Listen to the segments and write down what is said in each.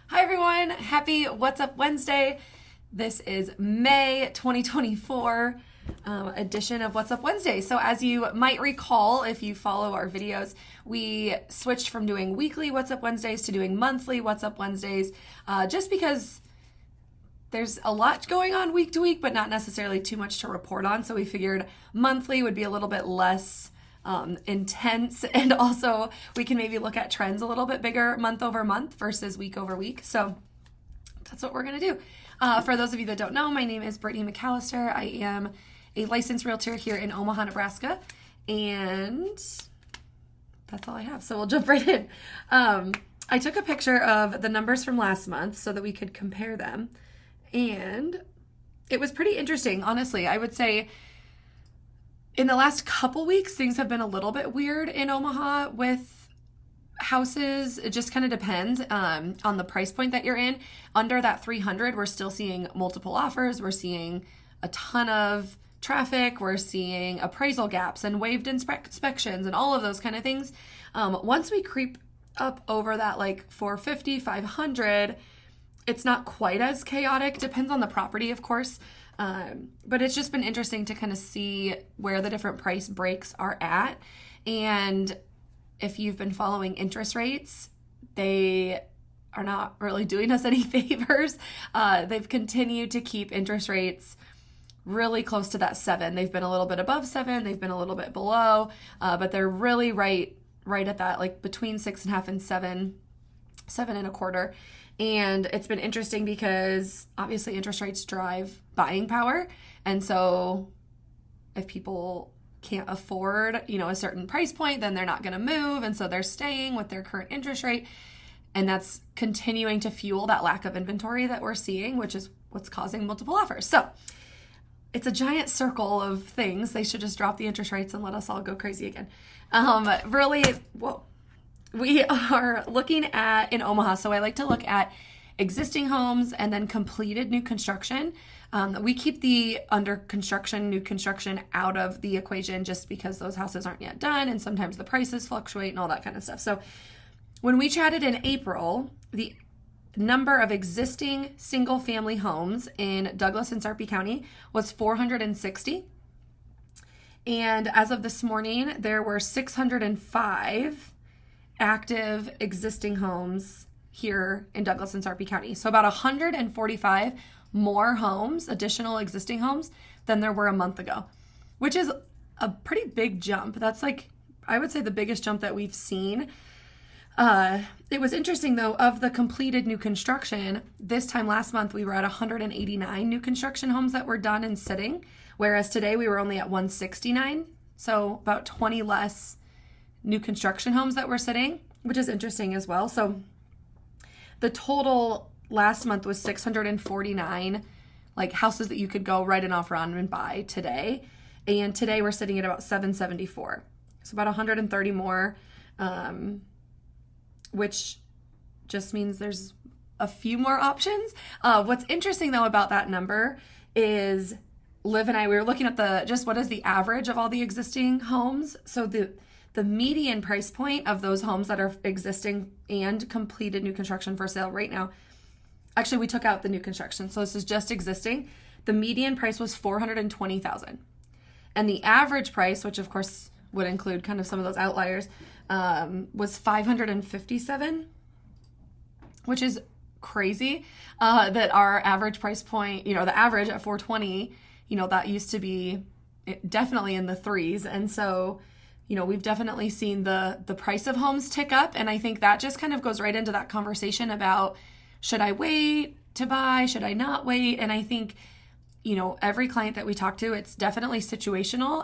Hi everyone, happy What's Up Wednesday. This is May 2024 edition of What's Up Wednesday. So as you might recall, if you follow our videos, we switched from doing weekly What's Up Wednesdays to doing monthly What's Up Wednesdays, just because there's a lot going on week to week, but not necessarily too much to report on. So we figured monthly would be a little bit less intense, and also we can maybe look at trends a little bit bigger month over month versus week over week. So that's what we're gonna do. For those of you that don't know, my name is Brittany McAllister. I am a licensed realtor here in Omaha, Nebraska, and that's all I have. So we'll jump right in. I took a picture of the numbers from last month so that we could compare them, and it was pretty interesting, honestly. I would say in the last couple weeks, things have been a little bit weird in Omaha with houses. It just kind of depends on the price point that you're in. Under that 300, we're still seeing multiple offers. We're seeing a ton of traffic. We're seeing appraisal gaps and waived inspections and all of those kind of things. Once we creep up over that like 450, 500, it's not quite as chaotic. Depends on the property, of course. But it's just been interesting to kind of see where the different price breaks are at. And if you've been following interest rates, they are not really doing us any favors. They've continued to keep interest rates really close to that 7. They've been a little bit above 7. They've been a little bit below, but they're really right at that, like between 6.5 and 7, 7.25. And it's been interesting because obviously interest rates drive buying power. And so if people can't afford, a certain price point, then they're not going to move. And so they're staying with their current interest rate. And that's continuing to fuel that lack of inventory that we're seeing, which is what's causing multiple offers. So it's a giant circle of things. They should just drop the interest rates and let us all go crazy again. We are looking at in Omaha, so I like to look at existing homes and then completed new construction. We keep the under construction, new construction out of the equation just because those houses aren't yet done and sometimes the prices fluctuate and all that kind of stuff. So when we chatted in April, the number of existing single family homes in Douglas and Sarpy County was 460. And as of this morning, there were 605 active existing homes here in Douglas and Sarpy County. So about 145 more homes, additional existing homes, than there were a month ago, which is a pretty big jump. That's like, I would say, the biggest jump that we've seen. It was interesting though, of the completed new construction, this time last month we were at 189 new construction homes that were done and sitting, whereas today we were only at 169. So about 20 less new construction homes that were sitting, which is interesting as well. So the total last month was 649 like houses that you could go write an offer on and buy today. And today we're sitting at about 774. So about 130 more, which just means there's a few more options. What's interesting though about that number is Liv and I, we were looking at just what is the average of all the existing homes. So the median price point of those homes that are existing and completed new construction for sale right now, actually we took out the new construction, so this is just existing. The median price was $420,000. And the average price, which of course would include kind of some of those outliers, was $557, which is crazy, that our average price point, the average at $420, that used to be definitely in the threes. And so we've definitely seen the price of homes tick up. And I think that just kind of goes right into that conversation about, should I wait to buy? Should I not wait? And I think, every client that we talk to, it's definitely situational.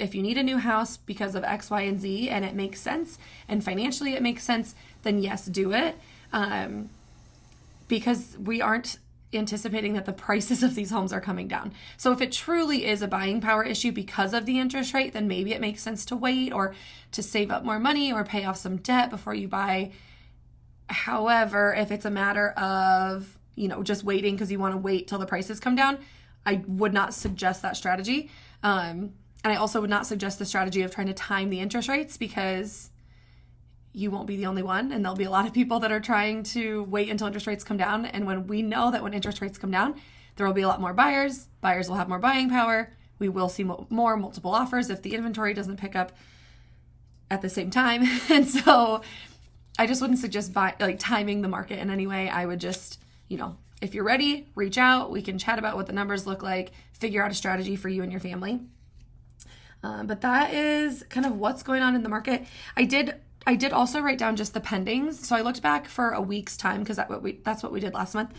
If you need a new house because of X, Y, and Z, and it makes sense, and financially it makes sense, then yes, do it. Because we aren't anticipating that the prices of these homes are coming down. So if it truly is a buying power issue because of the interest rate, then maybe it makes sense to wait or to save up more money or pay off some debt before you buy. However, if it's a matter of, just waiting because you want to wait till the prices come down, I would not suggest that strategy. And I also would not suggest the strategy of trying to time the interest rates because you won't be the only one, and there'll be a lot of people that are trying to wait until interest rates come down. And when we know that when interest rates come down, there will be a lot more buyers. Buyers will have more buying power. We will see more multiple offers if the inventory doesn't pick up at the same time. And so I just wouldn't suggest timing the market in any way. I would just, if you're ready, reach out. We can chat about what the numbers look like, figure out a strategy for you and your family. But that is kind of what's going on in the market. I did also write down just the pendings. So I looked back for a week's time because that's what we did last month.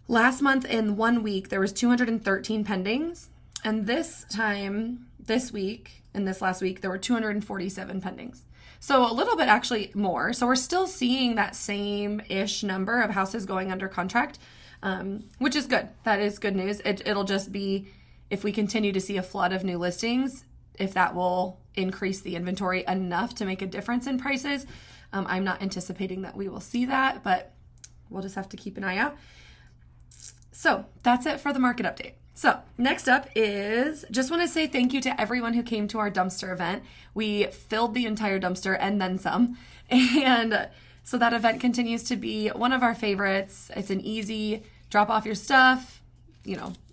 Last month in 1 week, there was 213 pendings. And this week, in this last week, there were 247 pendings. So a little bit actually more. So we're still seeing that same-ish number of houses going under contract, which is good. That is good news. It'll just be, if we continue to see a flood of new listings, if that will increase the inventory enough to make a difference in prices. I'm not anticipating that we will see that, but we'll just have to keep an eye out. So that's it for the market update. So next up is, just want to say thank you to everyone who came to our dumpster event. We filled the entire dumpster and then some. And so that event continues to be one of our favorites. It's an easy drop off your stuff,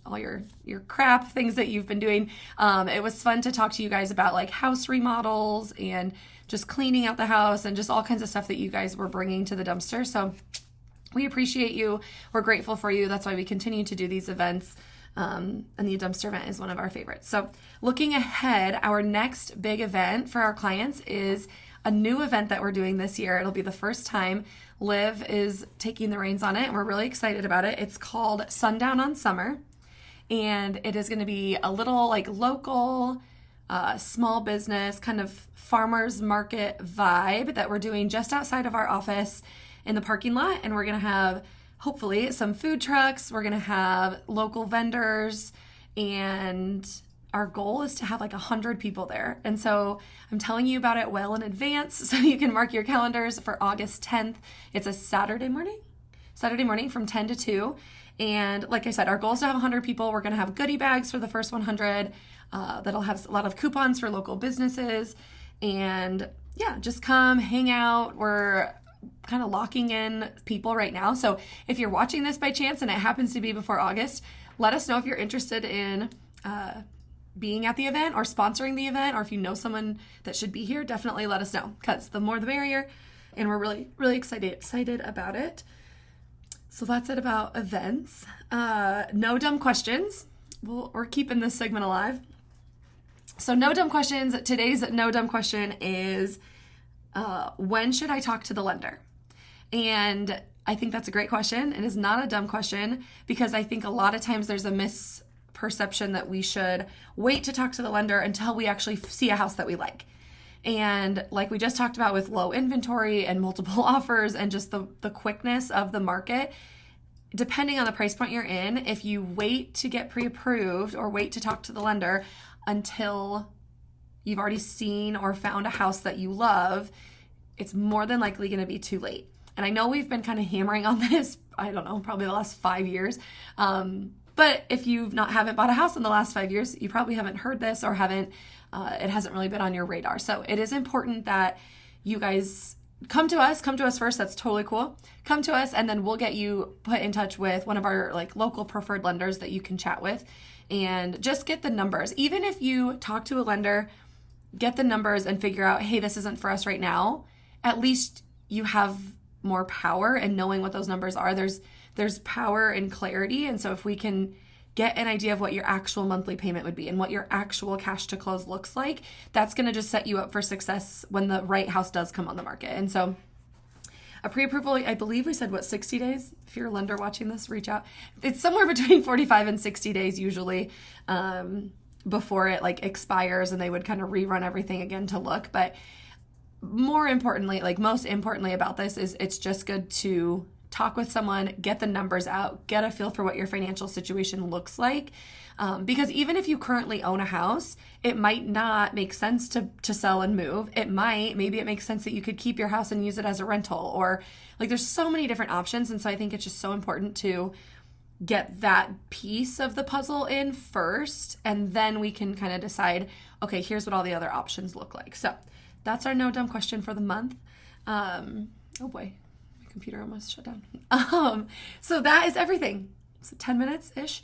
all your crap, things that you've been doing. It was fun to talk to you guys about like house remodels and just cleaning out the house and just all kinds of stuff that you guys were bringing to the dumpster. So we appreciate you. We're grateful for you. That's why we continue to do these events. And the dumpster event is one of our favorites. So looking ahead, our next big event for our clients is a new event that we're doing this year. It'll be the first time. Liv is taking the reins on it, and we're really excited about it. It's called Sundown on Summer, and it is going to be a little like local, small business, kind of farmers market vibe that we're doing just outside of our office in the parking lot. And we're going to have hopefully some food trucks. We're going to have local vendors, and our goal is to have like 100 people there. And so I'm telling you about it well in advance so you can mark your calendars for August 10th. It's a Saturday morning from 10 to 2. And like I said, our goal is to have 100 people. We're going to have goodie bags for the first 100 that'll have a lot of coupons for local businesses. And yeah, just come hang out. We're kind of locking in people right now. So if you're watching this by chance and it happens to be before August, let us know if you're interested in being at the event or sponsoring the event, or if you know someone that should be here, definitely let us know, because the more the merrier. And we're really, really excited about it. So that's it about events. No dumb questions. We're keeping this segment alive. So no dumb questions. Today's no dumb question is, when should I talk to the lender? And I think that's a great question. It is not a dumb question, because I think a lot of times there's a misperception that we should wait to talk to the lender until we actually see a house that we like. And like we just talked about with low inventory and multiple offers and just the quickness of the market, depending on the price point you're in, if you wait to get pre-approved or wait to talk to the lender until you've already seen or found a house that you love, it's more than likely going to be too late. And I know we've been kind of hammering on this, I don't know, probably the last 5 years. But if you haven't bought a house in the last 5 years, you probably haven't heard this or it hasn't really been on your radar. So it is important that you guys come to us first. That's totally cool. Come to us, and then we'll get you put in touch with one of our like local preferred lenders that you can chat with and just get the numbers. Even if you talk to a lender, get the numbers and figure out, hey, this isn't for us right now, at least you have more power in knowing what those numbers are. There's power and clarity. And so if we can get an idea of what your actual monthly payment would be and what your actual cash to close looks like, that's going to just set you up for success when the right house does come on the market. And so a pre-approval, I believe we said, 60 days? If you're a lender watching this, reach out. It's somewhere between 45 and 60 days usually before it like expires, and they would kind of rerun everything again to look. But more importantly, like most importantly about this is it's just good to talk with someone, get the numbers out, get a feel for what your financial situation looks like. Because even if you currently own a house, it might not make sense to sell and move. Maybe it makes sense that you could keep your house and use it as a rental, or like there's so many different options. And so I think it's just so important to get that piece of the puzzle in first, and then we can kind of decide, okay, here's what all the other options look like. So that's our no dumb question for the month. Oh boy, my computer almost shut down. So that is everything. So 10 minutes-ish.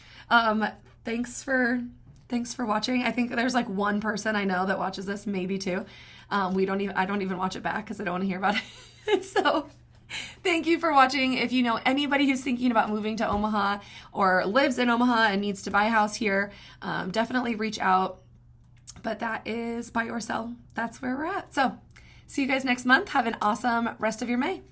Thanks for watching. I think there's like one person I know that watches this, maybe two. I don't even watch it back because I don't want to hear about it. So thank you for watching. If you know anybody who's thinking about moving to Omaha or lives in Omaha and needs to buy a house here, definitely reach out. But that is buy or sell. That's where we're at. So see you guys next month. Have an awesome rest of your May.